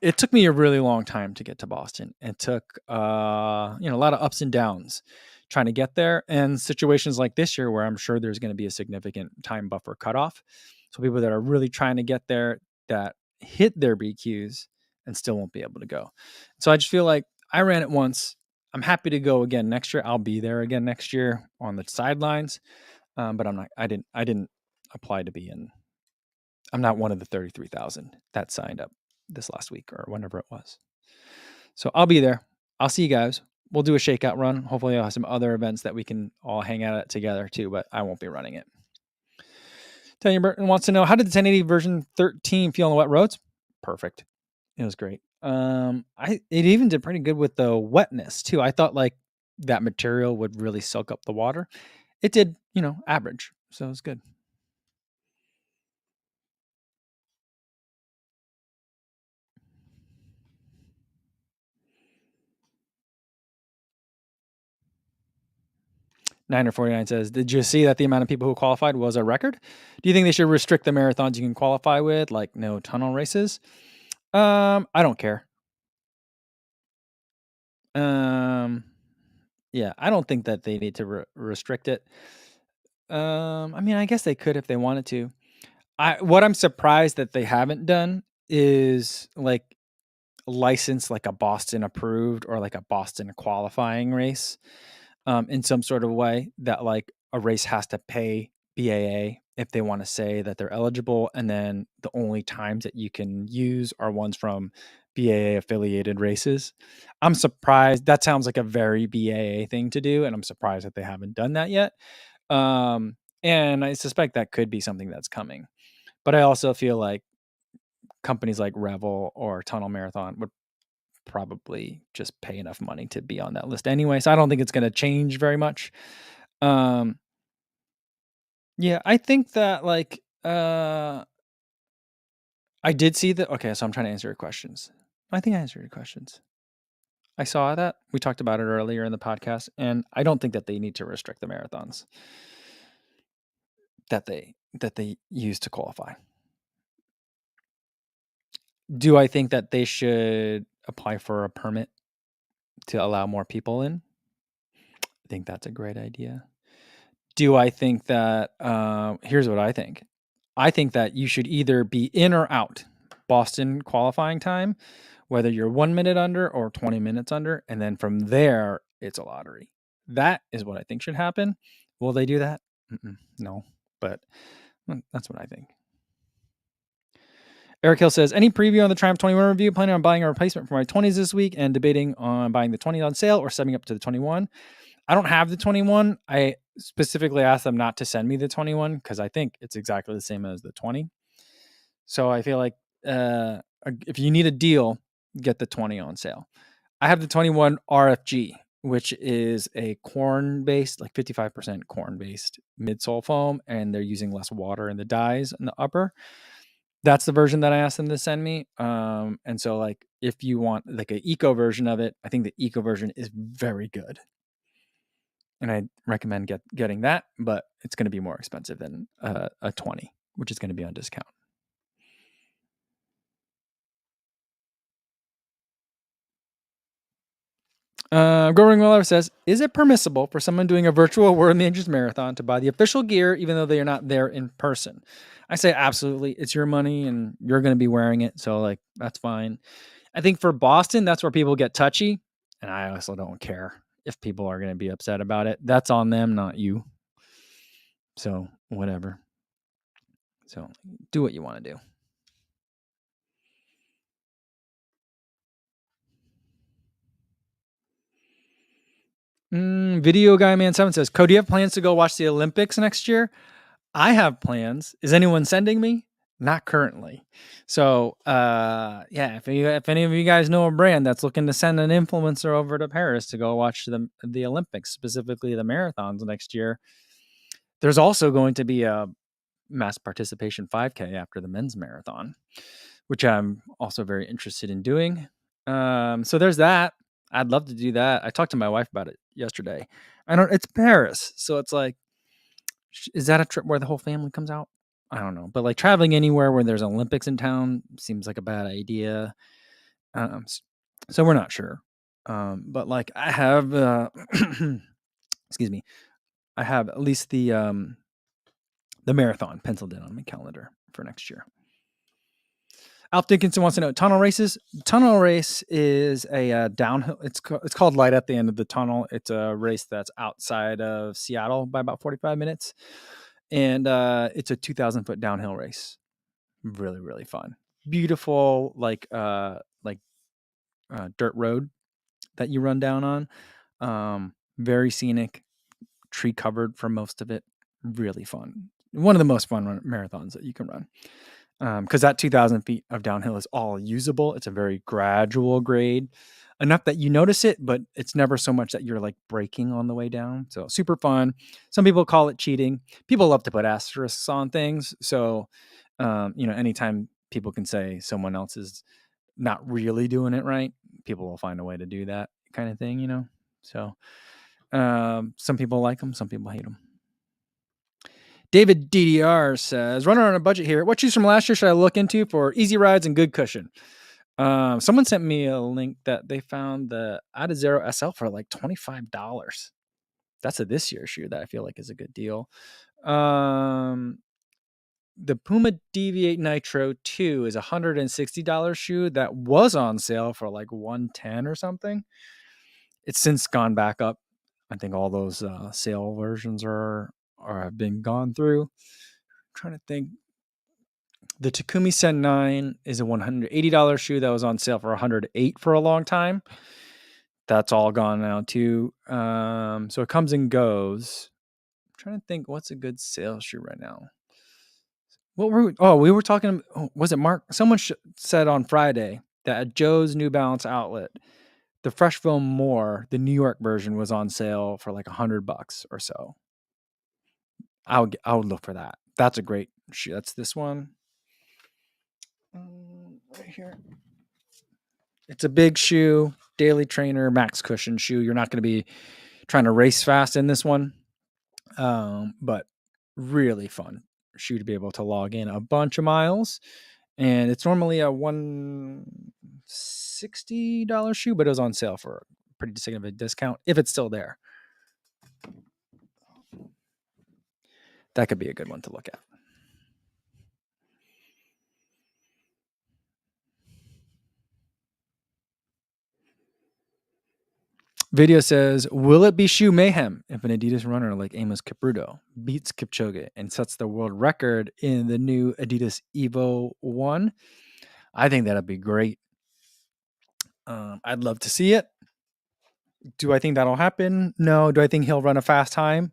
it took me a really long time to get to Boston. It took a lot of ups and downs trying to get there, and situations like this year where I'm sure there's going to be a significant time buffer cutoff. So people that are really trying to get there that hit their BQs and still won't be able to go. So I just feel like I ran it once. I'm happy to go again next year. I'll be there again next year on the sidelines, but I'm not. I didn't apply to be in. I'm not one of the 33,000 that signed up this last week or whenever it was. So I'll be there. I'll see you guys. We'll do a shakeout run. Hopefully I'll have some other events that we can all hang out at together too, but I won't be running it. Tanya Burton wants to know, how did the 1080 version 13 feel on the wet roads? Perfect. It was great. It even did pretty good with the wetness too. I thought like that material would really soak up the water. It did, average. So it was good. Niner 49 says, did you see that the amount of people who qualified was a record? Do you think they should restrict the marathons you can qualify with, like no tunnel races? I don't care. Yeah, I don't think that they need to restrict it. I guess they could if they wanted to. What I'm surprised that they haven't done is like license like a Boston approved or like a Boston qualifying race. In some sort of way that like a race has to pay BAA if they want to say that they're eligible. And then the only times that you can use are ones from BAA affiliated races. I'm surprised. That sounds like a very BAA thing to do. And I'm surprised that they haven't done that yet. And I suspect that could be something that's coming. But I also feel like companies like Revel or Tunnel Marathon would probably just pay enough money to be on that list anyway. So I don't think it's going to change very much. Yeah, I think that like, I did see that. Okay. So I'm trying to answer your questions. I think I answered your questions. I saw that we talked about it earlier in the podcast, and I don't think that they need to restrict the marathons that they use to qualify. Do I think that they should apply for a permit to allow more people in? I think that's a great idea. Do I think that, here's what I think. I think that you should either be in or out Boston qualifying time, whether you're 1 minute under or 20 minutes under. And then from there, it's a lottery. That is what I think should happen. Will they do that? No, but that's what I think. Eric Hill says, any preview on the Triumph 21 review? Planning on buying a replacement for my 20s this week and debating on buying the 20 on sale or stepping up to the 21. I don't have the 21. I specifically asked them not to send me the 21 because I think it's exactly the same as the 20. So I feel like if you need a deal, get the 20 on sale. I have the 21 RFG, which is a corn-based, like 55% corn-based midsole foam, and they're using less water in the dyes in the upper. That's the version that I asked them to send me. And so like if you want like an eco version of it, I think the eco version is very good. And I recommend getting that, but it's going to be more expensive than a 20, which is going to be on discount. Growing Well says, is it permissible for someone doing a virtual World Managers Marathon to buy the official gear even though they are not there in person? I say absolutely. It's your money and you're going to be wearing it. So like, that's fine. I think for Boston, that's where people get touchy. And I also don't care if people are going to be upset about it. That's on them, not you. So whatever. So do what you want to do. Video Guy Man 7 says, Cody, do you have plans to go watch the Olympics next year? I have plans. Is anyone sending me? Not currently. So, yeah, if any of you guys know a brand that's looking to send an influencer over to Paris to go watch the Olympics, specifically the marathons next year, there's also going to be a mass participation 5K after the men's marathon, which I'm also very interested in doing. So there's that. I'd love to do that. I talked to my wife about it yesterday. It's Paris. So it's like, is that a trip where the whole family comes out? I don't know. But like traveling anywhere where there's Olympics in town seems like a bad idea. So we're not sure. But like I have, excuse me, I have at least the marathon penciled in on my calendar for next year. Alf Dickinson wants to know tunnel races. Tunnel race is a downhill. It's called Light at the End of the Tunnel. It's a race that's outside of Seattle by about 45 minutes, and it's a 2,000 foot downhill race. Really, really fun. Beautiful, like dirt road that you run down on. Very scenic, tree covered for most of it. Really fun. One of the most fun marathons that you can run. Because that 2,000 feet of downhill is all usable. It's a very gradual grade, enough that you notice it, but it's never so much that you're like braking on the way down. So super fun. Some people call it cheating. People love to put asterisks on things. So, anytime people can say someone else is not really doing it right, people will find a way to do that kind of thing, So, some people like them, some people hate them. David DDR says, runner on a budget here. What shoes from last year should I look into for easy rides and good cushion? Someone sent me a link that they found the Adidas SL for like $25. That's a this year shoe that I feel like is a good deal. The Puma Deviate Nitro 2 is a $160 shoe that was on sale for like $110 or something. It's since gone back up. I think all those sale versions are have been gone through. I'm trying to think. The Takumi Sen 9 is a $180 shoe that was on sale for $108 for a long time. That's all gone now too. So it comes and goes. I'm trying to think what's a good sales shoe right now. We were talking. Was it Mark? Someone said on Friday that at Joe's New Balance outlet, the Fresh Foam More, the New York version, was on sale for like $100 or so. I would look for that. That's a great shoe. That's this one. Right here. It's a big shoe, daily trainer, max cushion shoe. You're not going to be trying to race fast in this one, but really fun shoe to be able to log in a bunch of miles. And it's normally a $160 shoe, but it was on sale for a pretty significant discount if it's still there. That could be a good one to look at. Video says, will it be shoe mayhem if an Adidas runner like Amos Kipruto beats Kipchoge and sets the world record in the new Adidas Evo 1? I think that'd be great. I'd love to see it. Do I think that'll happen? No. Do I think he'll run a fast time?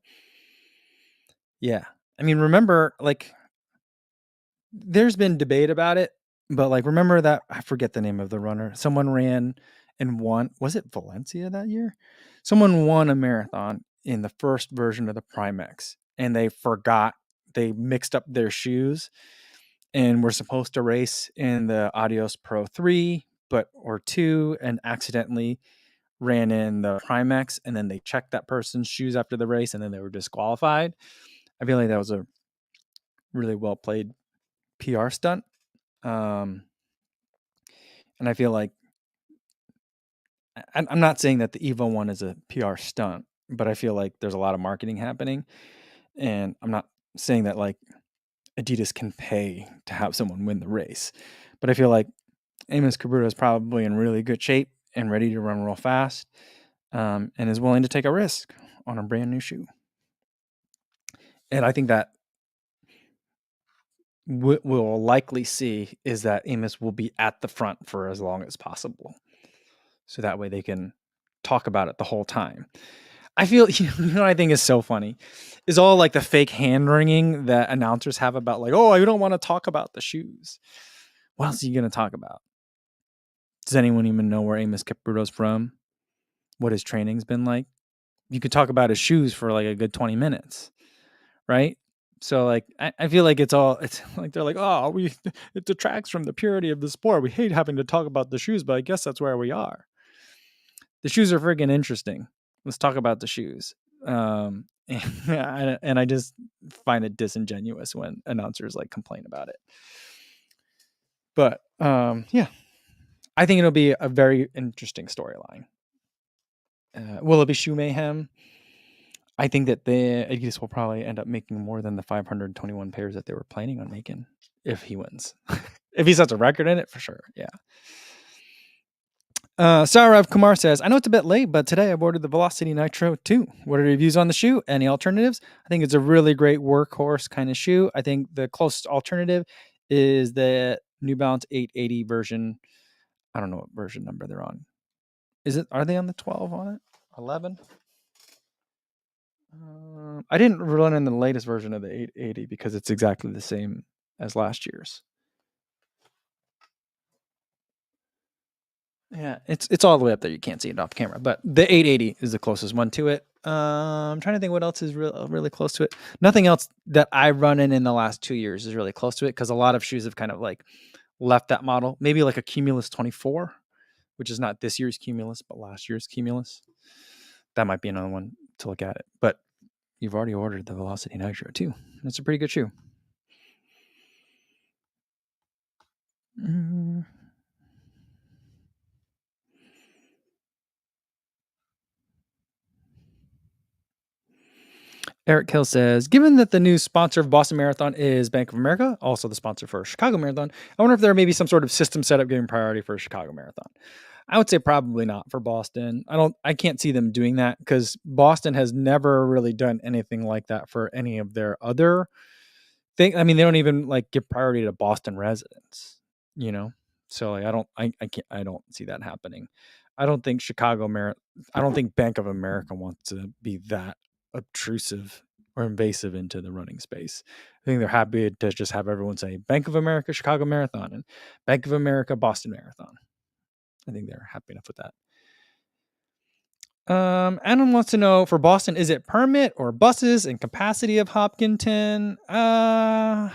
Yeah. I mean, remember, like, There's been debate about it, but like, remember that I forget the name of the runner. Someone ran and won. Was it Valencia that year? Someone won a marathon in the first version of the Primex, and they mixed up their shoes and were supposed to race in the Adios Pro 3 or 2 and accidentally ran in the Primex, and then they checked that person's shoes after the race and then they were disqualified. I feel like that was a really well played PR stunt. And I feel like I'm not saying that the Evo one is a PR stunt, but I feel like there's a lot of marketing happening. And I'm not saying that like Adidas can pay to have someone win the race, but I feel like Amos Cabrera is probably in really good shape and ready to run real fast, and is willing to take a risk on a brand new shoe. And I think that what we'll likely see is that Amos will be at the front for as long as possible. So that way they can talk about it the whole time. I feel, you know what I think is so funny is all like the fake hand wringing that announcers have about like, oh, I don't want to talk about the shoes. What else are you going to talk about? Does anyone even know where Amos Kipruto's from? What his training's been like? You could talk about his shoes for like a good 20 minutes, right? So like, I feel like it's like they're like, oh, it detracts from the purity of the sport. We hate having to talk about the shoes, but I guess that's where we are. The shoes are friggin' interesting. Let's talk about the shoes. And I just find it disingenuous when announcers like complain about it. But yeah, I think it'll be a very interesting storyline. Will it be shoe mayhem? I think that the Adidas will probably end up making more than the 521 pairs that they were planning on making if he wins. If he sets a record in it, for sure. Yeah. Saurav Kumar says, I know it's a bit late, but today I've ordered the Velocity Nitro 2. What are your reviews on the shoe? Any alternatives? I think it's a really great workhorse kind of shoe. I think the closest alternative is the New Balance 880 version. I don't know what version number they're on. Are they on the 12 on it? 11? I didn't run in the latest version of the 880 because it's exactly the same as last year's. Yeah, it's all the way up there. You can't see it off camera, but the 880 is the closest one to it. I'm trying to think what else is really close to it. Nothing else that I run in the last 2 years is really close to it because a lot of shoes have kind of like left that model. Maybe like a Cumulus 24, which is not this year's Cumulus, but last year's Cumulus. That might be another one to look at it. But you've already ordered the Velocity Nitro too. It's a pretty good shoe. Eric Hill says, given that the new sponsor of Boston Marathon is Bank of America, also the sponsor for Chicago Marathon, I wonder if there may be some sort of system setup giving priority for Chicago Marathon. I would say probably not for Boston. I can't see them doing that because Boston has never really done anything like that for any of their other things. I mean, they don't even like give priority to Boston residents, you know? So like, I don't see that happening. I don't think I don't think Bank of America wants to be that obtrusive or invasive into the running space. I think they're happy to just have everyone say Bank of America Chicago Marathon and Bank of America Boston Marathon. I think they're happy enough with that. Adam wants to know for Boston, is it permit or buses and capacity of Hopkinton? I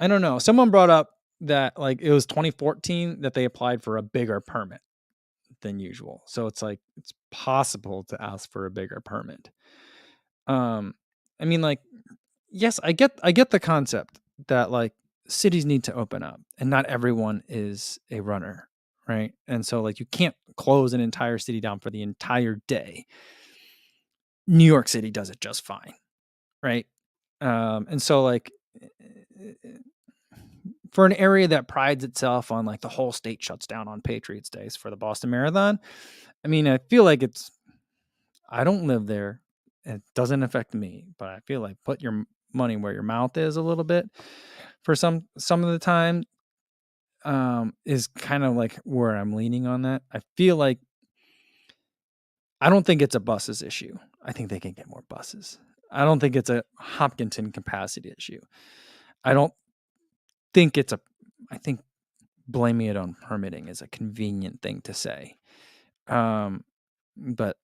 don't know. Someone brought up that like it was 2014 that they applied for a bigger permit than usual. So it's like it's possible to ask for a bigger permit. I mean, like, yes, I get the concept that like cities need to open up and not everyone is a runner, right? And so like you can't close an entire city down for the entire day. New York City does it just fine, right? And so like for an area that prides itself on like the whole state shuts down on Patriots Days for the Boston Marathon, I mean, I feel like I don't live there. It doesn't affect me, but I feel like put your money where your mouth is a little bit for some of the time is kind of like where I'm leaning on that. I feel like I don't think it's a buses issue. I think they can get more buses. I don't think it's a Hopkinton capacity issue. I don't think I think blaming it on permitting is a convenient thing to say. But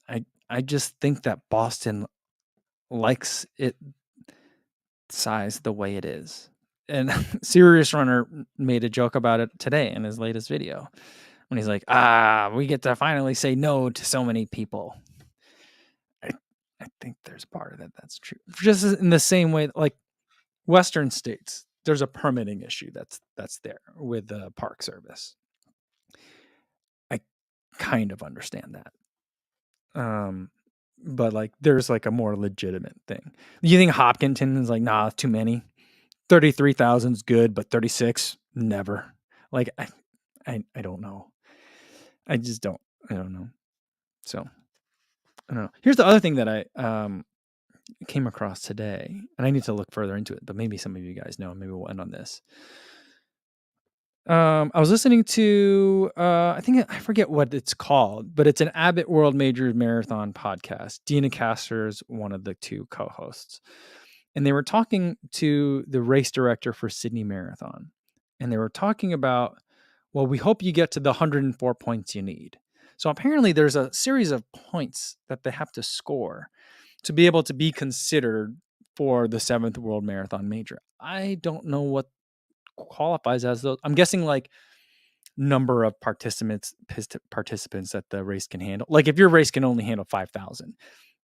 I just think that Boston likes it size the way it is. And Serious Runner made a joke about it today in his latest video when he's like, we get to finally say no to so many people. I think there's part of that that's true. Just in the same way, like Western states, there's a permitting issue that's there with the Park Service. I kind of understand that. But like there's like a more legitimate thing. You think Hopkinton is like, nah, too many. 33,000 is good, but 36, never. Like I don't know. I don't know. So I don't know. Here's the other thing that I came across today, and I need to look further into it, but maybe some of you guys know, maybe we'll end on this. I was listening to I forget what it's called, but it's an Abbott World Major Marathon podcast. Dina Castor's one of the two co-hosts. And they were talking to the race director for Sydney Marathon. And they were talking about, well, we hope you get to the 104 points you need. So apparently there's a series of points that they have to score to be able to be considered for the 7th World Marathon Major. I don't know what qualifies as those. I'm guessing like number of participants that the race can handle. Like if your race can only handle 5,000,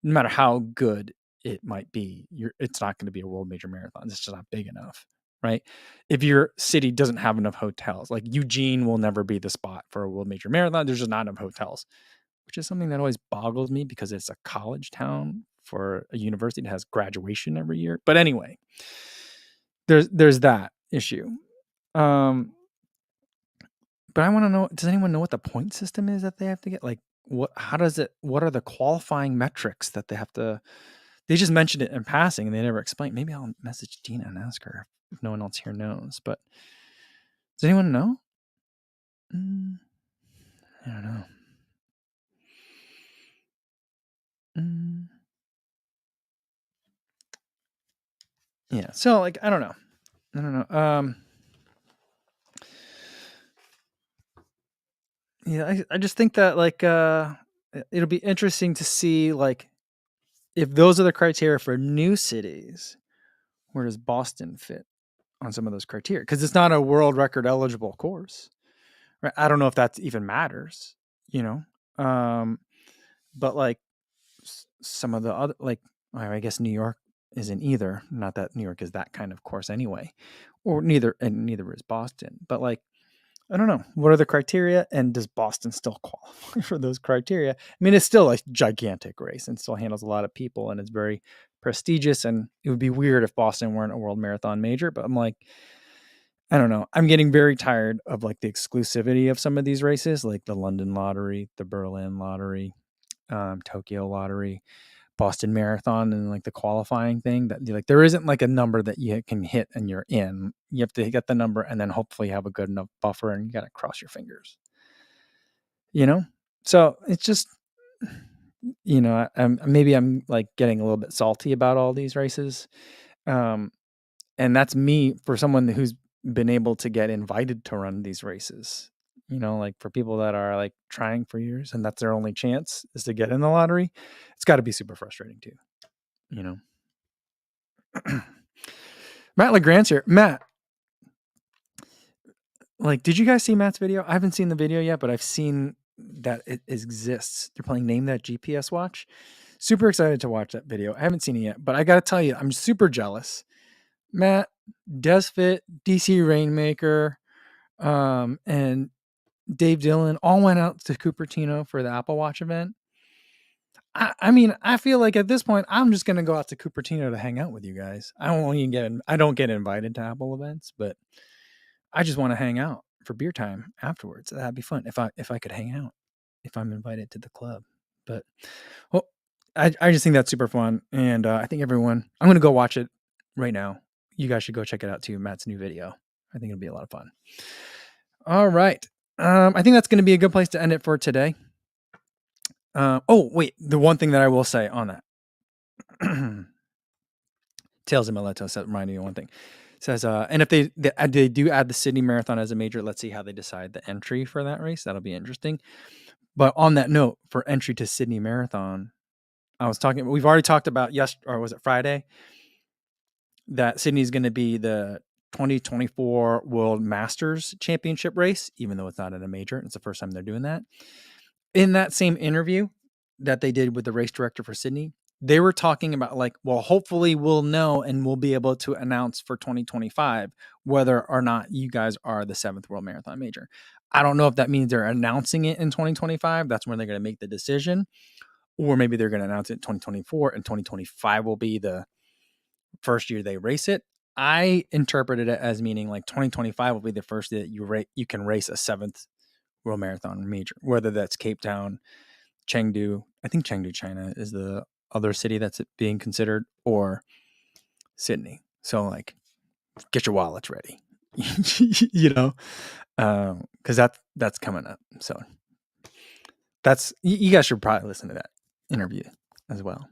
no matter how good it might be, it's not going to be a world major marathon. It's just not big enough, right? If your city doesn't have enough hotels, like Eugene will never be the spot for a world major marathon. There's just not enough hotels, which is something that always boggles me because it's a college town for a university that has graduation every year. But anyway, there's that issue. But I want to know, does anyone know what the point system is that they have to get? Like what are the qualifying metrics that they have to? They just mentioned it in passing and they never explained. Maybe I'll message Dina and ask her if no one else here knows. But does anyone know? I don't know. Yeah. So like, I don't know. Yeah, I just think that like it'll be interesting to see like if those are the criteria for new cities, where does Boston fit on some of those criteria? Because it's not a world record eligible course, right? I don't know if that even matters, you know. But like some of the other, like I guess New York isn't either. Not that New York is that kind of course anyway, or neither is Boston. But like I don't know, what are the criteria, and does Boston still qualify for those criteria? I mean, it's still a gigantic race and still handles a lot of people, and it's very prestigious. And it would be weird if Boston weren't a world marathon major. But I'm like, I don't know. I'm getting very tired of like the exclusivity of some of these races, like the London Lottery, the Berlin Lottery, Tokyo Lottery, Boston Marathon, and like the qualifying thing that like there isn't like a number that you can hit and you're in. You have to get the number and then hopefully have a good enough buffer, and you got to cross your fingers, you know? So it's just, you know, maybe I'm like getting a little bit salty about all these races. And that's me for someone who's been able to get invited to run these races, you know, like for people that are like trying for years and that's their only chance is to get in the lottery. It's got to be super frustrating too, you know? Matt LeGrand's here. Matt, like, did you guys see Matt's video? I haven't seen the video yet, but I've seen that it exists. They're playing Name That GPS Watch. Super excited to watch that video. I haven't seen it yet, but I got to tell you, I'm super jealous. Matt, Desfit, DC Rainmaker, and Dave Dillon all went out to Cupertino for the Apple Watch event. I mean, I feel like at this point, I'm just gonna go out to Cupertino to hang out with you guys. I don't get invited to Apple events, but I just want to hang out for beer time afterwards. That'd be fun if I could hang out, if I'm invited to the club. But well, I just think that's super fun, and I think I'm gonna go watch it right now. You guys should go check it out too. Matt's new video. I think it'll be a lot of fun. All right, I think that's gonna be a good place to end it for today. Oh wait, the one thing that I will say on that, Tales of Mileto reminded me of one thing. Says, and if they do add the Sydney Marathon as a major, let's see how they decide the entry for that race. That'll be interesting. But on that note, for entry to Sydney Marathon, we've already talked about or was it Friday, that Sydney's going to be the 2024 World Masters Championship race, even though it's not in a major. It's the first time they're doing that. In that same interview that they did with the race director for Sydney, they were talking about like, well, hopefully we'll know and we'll be able to announce for 2025 whether or not you guys are the 7th World Marathon Major. I don't know if that means they're announcing it in 2025. That's when they're going to make the decision. Or maybe they're going to announce it in 2024 and 2025 will be the first year they race it. I interpreted it as meaning like 2025 will be the first year that you can race a 7th World Marathon Major, whether that's Cape Town, Chengdu. I think Chengdu, China is the other city that's being considered, or Sydney. So like, get your wallets ready, you know, because that's coming up. So you guys should probably listen to that interview as well.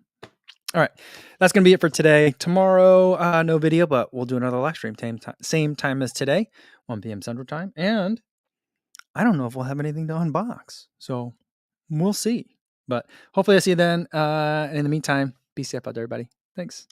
All right, that's gonna be it for today. Tomorrow, no video, but we'll do another live stream same time as today, 1 p.m. Central Time, and I don't know if we'll have anything to unbox, so we'll see. But hopefully I see you then. And in the meantime, be safe out there, everybody. Thanks.